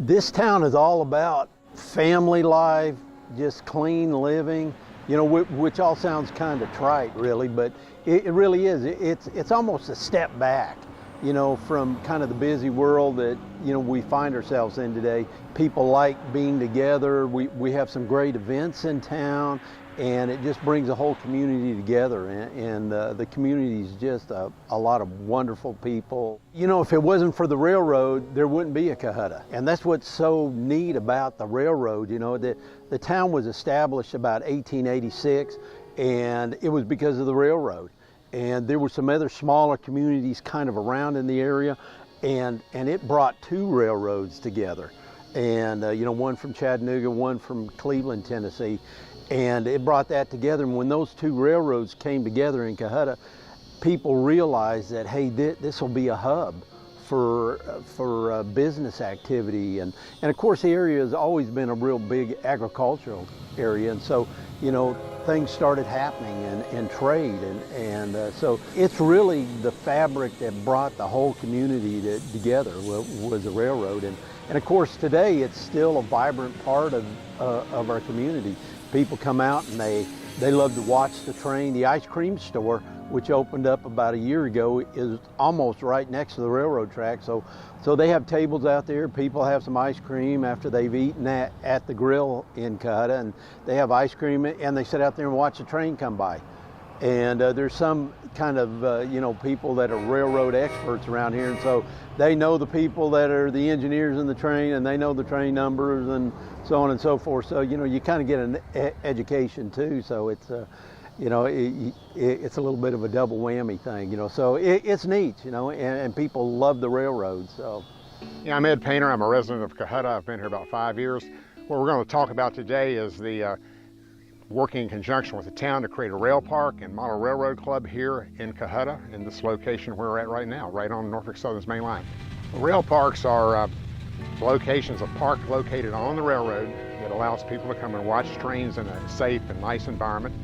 This town is all about family life, just clean living, you know, which all sounds kind of trite really, but it really is. It's almost a step back, you know, from kind of the busy world that, you know, we find ourselves in today. People like being together. We have some great events in town, and it just brings the whole community together, and the community is just a lot of wonderful people. You know, if it wasn't for the railroad, there wouldn't be a Cohutta, and that's what's so neat about the railroad. You know, the town was established about 1886, and it was because of the railroad. And there were some other smaller communities kind of around in the area, and it brought two railroads together, and you know, one from Chattanooga, one from Cleveland, Tennessee. And it brought that together, and when those two railroads came together in Cohutta, people realized that, hey, this will be a hub for business activity, and of course the area has always been a real big agricultural area, and so, you know, things started happening and trade, and so it's really the fabric that brought the whole community together was the railroad, and of course today it's still a vibrant part of our community. People come out and they love to watch the train. The ice cream store, which opened up about a year ago, is almost right next to the railroad track. So they have tables out there. People have some ice cream after they've eaten at the grill in Cohutta, and they have ice cream and they sit out there and watch the train come by. And there's some kind of, you know, people that are railroad experts around here, and so they know the people that are the engineers in the train, and they know the train numbers and so on and so forth. So, you know, you kind of get an education too. So it's, you know, it's a little bit of a double whammy thing, you know. So it's neat, you know, and people love the railroad. So, yeah, I'm Ed Painter. I'm a resident of Cohutta. I've been here about 5 years. What we're going to talk about today is the working in conjunction with the town to create a rail park and model railroad club here in Cohutta, in this location where we're at right now, right on Norfolk Southern's main line. Rail parks are locations, a park located on the railroad that allows people to come and watch trains in a safe and nice environment.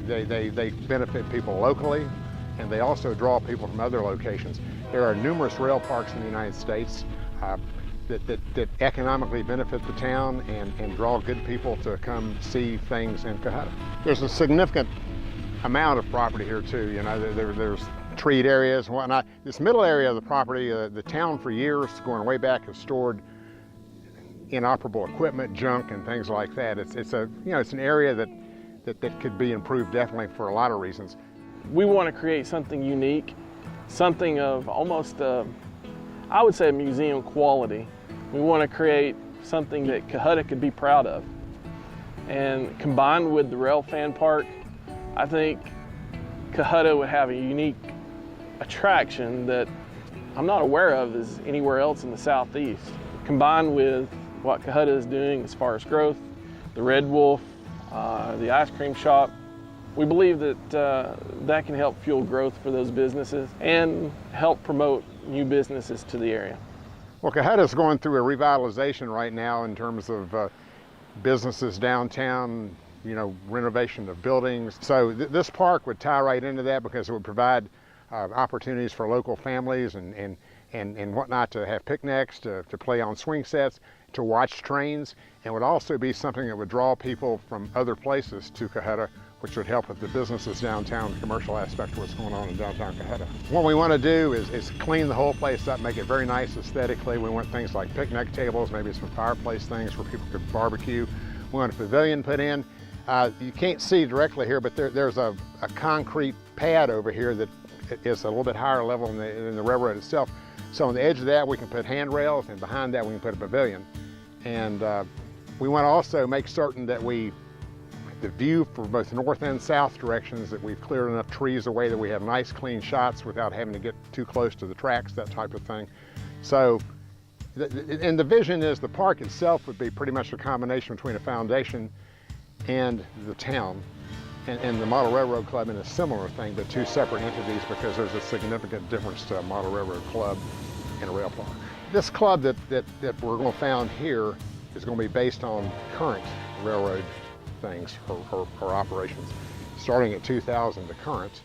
They benefit people locally, and they also draw people from other locations. There are numerous rail parks in the United States that economically benefit the town and draw good people to come see things in Cohutta. There's a significant amount of property here too. You know, there's treed areas and whatnot. This middle area of the property, the town for years, going way back, has stored inoperable equipment, junk, and things like that. It's an area that could be improved definitely for a lot of reasons. We want to create something unique, something of almost I would say museum quality. We want to create something that Cohutta could be proud of. And combined with the Rail Fan Park, I think Cohutta would have a unique attraction that I'm not aware of as anywhere else in the Southeast. Combined with what Cohutta is doing as far as growth, the Red Wolf, the ice cream shop, we believe that that can help fuel growth for those businesses and help promote new businesses to the area. Well, Cohutta is going through a revitalization right now in terms of businesses downtown, you know, renovation of buildings. So this park would tie right into that, because it would provide opportunities for local families and whatnot to have picnics, to play on swing sets, to watch trains, and would also be something that would draw people from other places to Cohutta, which would help with the businesses downtown, the commercial aspect of what's going on in downtown Cohutta. What we want to do is clean the whole place up, make it very nice aesthetically. We want things like picnic tables, maybe some fireplace things where people could barbecue. We want a pavilion put in. You can't see directly here, but there's a concrete pad over here that is a little bit higher level than the railroad itself. So on the edge of that we can put handrails, and behind that we can put a pavilion. And we want to also make certain that the view for both north and south directions, that we've cleared enough trees away that we have nice clean shots without having to get too close to the tracks, that type of thing. So, and the vision is the park itself would be pretty much a combination between a foundation and the town, and the Model Railroad Club in a similar thing, but two separate entities, because there's a significant difference to a Model Railroad Club and a rail park. This club that we're going to found here is going to be based on current railroad things or operations, starting at 2000 to current,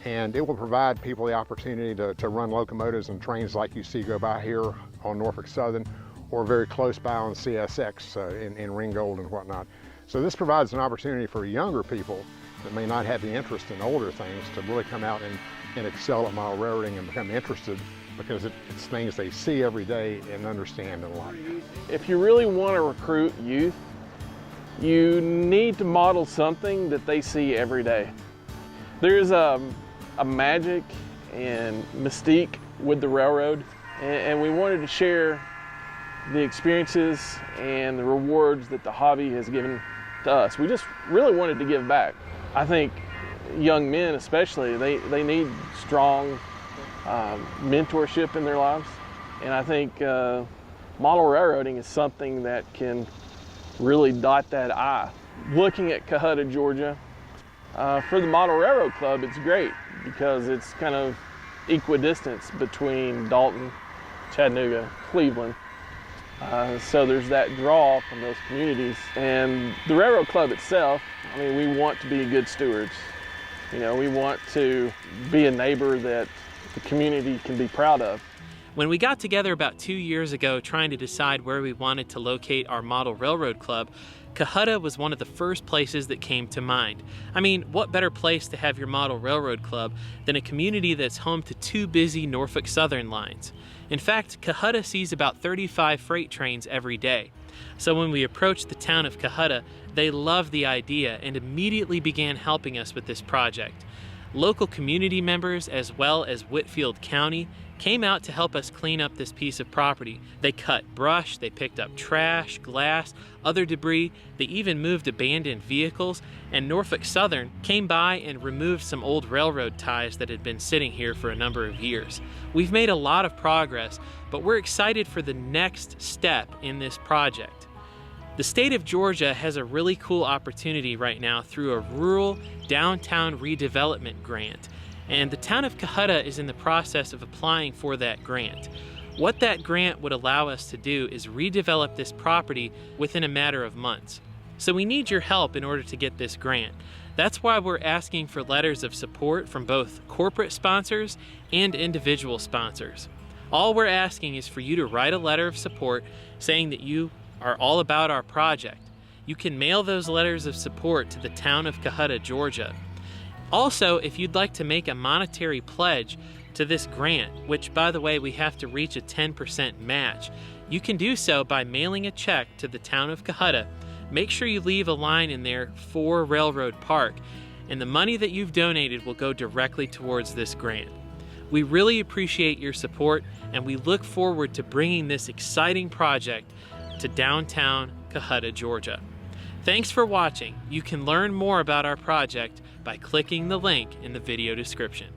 and it will provide people the opportunity to run locomotives and trains like you see go by here on Norfolk Southern, or very close by on CSX in Ringgold and whatnot. So this provides an opportunity for younger people that may not have the interest in older things to really come out and excel at model railroading and become interested, because it's things they see every day and understand and like. If you really want to recruit youth, you need to model something that they see every day. There's a magic and mystique with the railroad, and we wanted to share the experiences and the rewards that the hobby has given to us. We just really wanted to give back. I think young men especially, they need strong mentorship in their lives, and I think model railroading is something that can really dot that I. Looking at Cohutta, Georgia, for the Model Railroad Club, it's great because it's kind of equidistance between Dalton, Chattanooga, Cleveland. So there's that draw from those communities. And the Railroad Club itself, I mean, we want to be good stewards. You know, we want to be a neighbor that the community can be proud of. When we got together about 2 years ago trying to decide where we wanted to locate our Model Railroad Club, Cohutta was one of the first places that came to mind. I mean, what better place to have your Model Railroad Club than a community that's home to 2 busy Norfolk Southern lines? In fact, Cohutta sees about 35 freight trains every day. So when we approached the town of Cohutta, they loved the idea and immediately began helping us with this project. Local community members, as well as Whitfield County, came out to help us clean up this piece of property. They cut brush, they picked up trash, glass, other debris, they even moved abandoned vehicles, and Norfolk Southern came by and removed some old railroad ties that had been sitting here for a number of years. We've made a lot of progress, but we're excited for the next step in this project. The state of Georgia has a really cool opportunity right now through a rural downtown redevelopment grant, and the town of Cohutta is in the process of applying for that grant. What that grant would allow us to do is redevelop this property within a matter of months. So we need your help in order to get this grant. That's why we're asking for letters of support from both corporate sponsors and individual sponsors. All we're asking is for you to write a letter of support saying that you are all about our project. You can mail those letters of support to the town of Cohutta, Georgia. Also, if you'd like to make a monetary pledge to this grant, which by the way, we have to reach a 10% match, you can do so by mailing a check to the town of Cohutta. Make sure you leave a line in there for Railroad Park, and the money that you've donated will go directly towards this grant. We really appreciate your support, and we look forward to bringing this exciting project to downtown Cohutta, Georgia. Thanks for watching. You can learn more about our project by clicking the link in the video description.